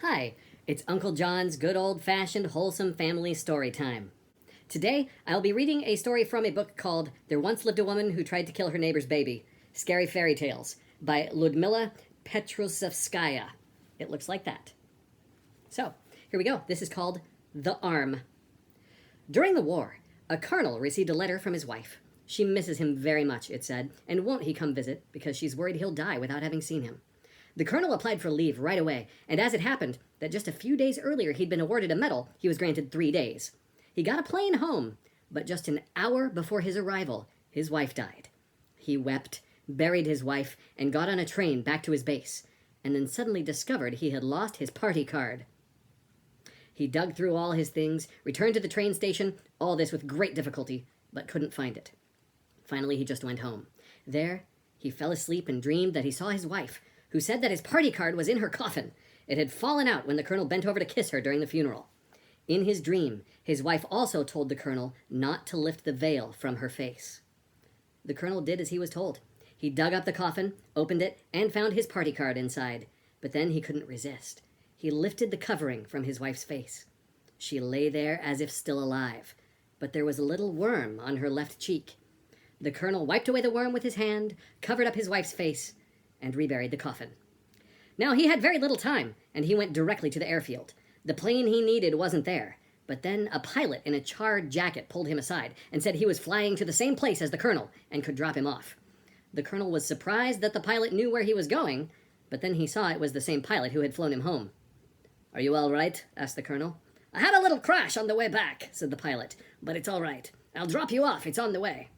Hi, it's Uncle John's good old-fashioned wholesome family story time. Today, I'll be reading a story from a book called There Once Lived a Woman Who Tried to Kill Her Neighbor's Baby, Scary Fairy Tales, by Ludmila Petrusevskaya. It looks like that. So, here we go. This is called The Arm. During the war, a colonel received a letter from his wife. She misses him very much, it said, and won't he come visit because she's worried he'll die without having seen him. The colonel applied for leave right away, and as it happened that just a few days earlier he'd been awarded a medal, he was granted 3 days. He got a plane home, but just an hour before his arrival, his wife died. He wept, buried his wife, and got on a train back to his base, and then suddenly discovered he had lost his party card. He dug through all his things, returned to the train station, all this with great difficulty, but couldn't find it. Finally, he just went home. There, he fell asleep and dreamed that he saw his wife, who said that his party card was in her coffin. It had fallen out when the colonel bent over to kiss her during the funeral. In his dream, his wife also told the colonel not to lift the veil from her face. The colonel did as he was told. He dug up the coffin, opened it, and found his party card inside. But then he couldn't resist. He lifted the covering from his wife's face. She lay there as if still alive, but there was a little worm on her left cheek. The colonel wiped away the worm with his hand, covered up his wife's face, and reburied the coffin. Now, he had very little time, and he went directly to the airfield. The plane he needed wasn't there, but then a pilot in a charred jacket pulled him aside and said he was flying to the same place as the colonel and could drop him off. The colonel was surprised that the pilot knew where he was going, but then he saw it was the same pilot who had flown him home. "Are you all right?" asked the colonel. "I had a little crash on the way back," said the pilot, "but it's all right. I'll drop you off. It's on the way."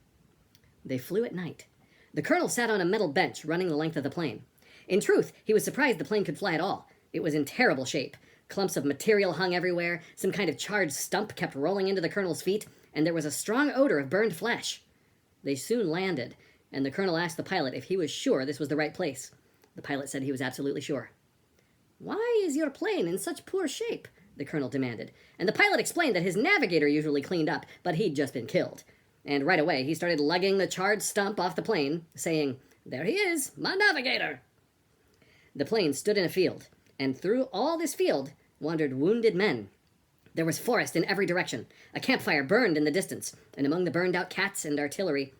They flew at night. The colonel sat on a metal bench running the length of the plane. In truth, he was surprised the plane could fly at all. It was in terrible shape. Clumps of material hung everywhere, some kind of charred stump kept rolling into the colonel's feet, and there was a strong odor of burned flesh. They soon landed, and the colonel asked the pilot if he was sure this was the right place. The pilot said he was absolutely sure. "Why is your plane in such poor shape?" the colonel demanded, and the pilot explained that his navigator usually cleaned up, but he'd just been killed. And right away, he started lugging the charred stump off the plane, saying, "There he is, my navigator." The plane stood in a field, and through all this field wandered wounded men. There was forest in every direction. A campfire burned in the distance, and among the burned-out cats and artillery...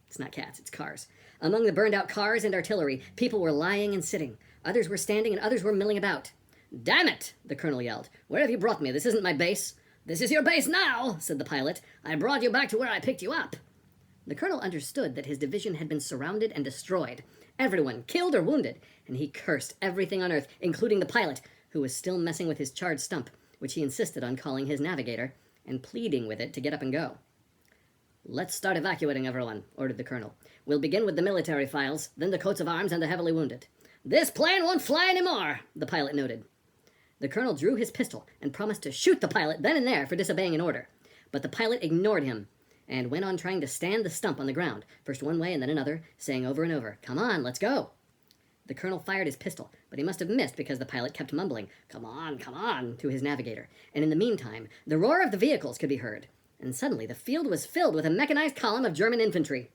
It's not cats, it's cars. Among the burned-out cars and artillery, people were lying and sitting. Others were standing, and others were milling about. "Damn it!" the colonel yelled. "Where have you brought me? This isn't my base." "This is your base now," said the pilot. "I brought you back to where I picked you up." The colonel understood that his division had been surrounded and destroyed, everyone killed or wounded, and he cursed everything on earth, including the pilot, who was still messing with his charred stump, which he insisted on calling his navigator, and pleading with it to get up and go. "Let's start evacuating everyone," ordered the colonel. "We'll begin with the military files, then the coats of arms and the heavily wounded." "This plane won't fly anymore," the pilot noted. The colonel drew his pistol and promised to shoot the pilot then and there for disobeying an order. But the pilot ignored him and went on trying to stand the stump on the ground, first one way and then another, saying over and over, "Come on, let's go." The colonel fired his pistol, but he must have missed because the pilot kept mumbling, come on," to his navigator. And in the meantime, the roar of the vehicles could be heard, and suddenly the field was filled with a mechanized column of German infantry.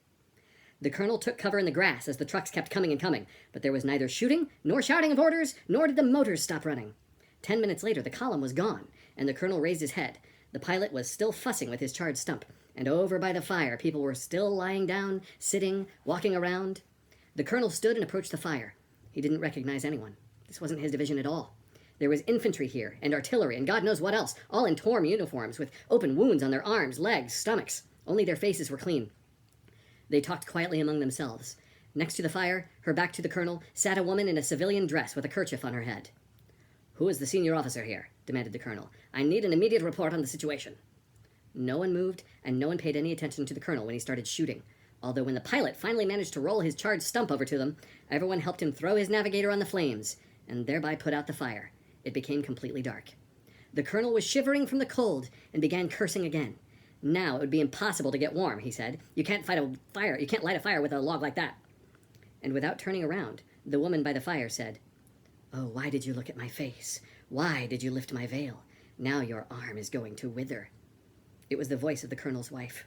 The colonel took cover in the grass as the trucks kept coming and coming, but there was neither shooting nor shouting of orders, nor did the motors stop running. 10 minutes later, the column was gone, and the colonel raised his head. The pilot was still fussing with his charred stump, and over by the fire, people were still lying down, sitting, walking around. The colonel stood and approached the fire. He didn't recognize anyone. This wasn't his division at all. There was infantry here, and artillery, and God knows what else, all in torn uniforms, with open wounds on their arms, legs, stomachs. Only their faces were clean. They talked quietly among themselves. Next to the fire, her back to the colonel, sat a woman in a civilian dress with a kerchief on her head. "Who is the senior officer here?" demanded the colonel. "I need an immediate report on the situation." No one moved, and no one paid any attention to the colonel when he started shooting. Although when the pilot finally managed to roll his charred stump over to them, everyone helped him throw his navigator on the flames, and thereby put out the fire. It became completely dark. The colonel was shivering from the cold, and began cursing again. Now it would be impossible to get warm, he said. You can't light a fire with a log like that." And without turning around, the woman by the fire said, "Oh, why did you look at my face? Why did you lift my veil? Now your arm is going to wither." It was the voice of the colonel's wife.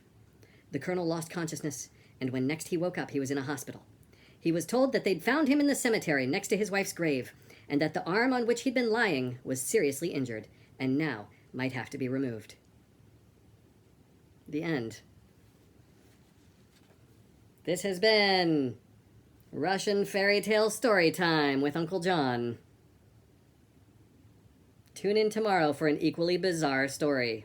The colonel lost consciousness, and when next he woke up, he was in a hospital. He was told that they'd found him in the cemetery next to his wife's grave, and that the arm on which he'd been lying was seriously injured, and now might have to be removed. The end. This has been Russian Fairy Tale Story Time with Uncle John. Tune in tomorrow for an equally bizarre story.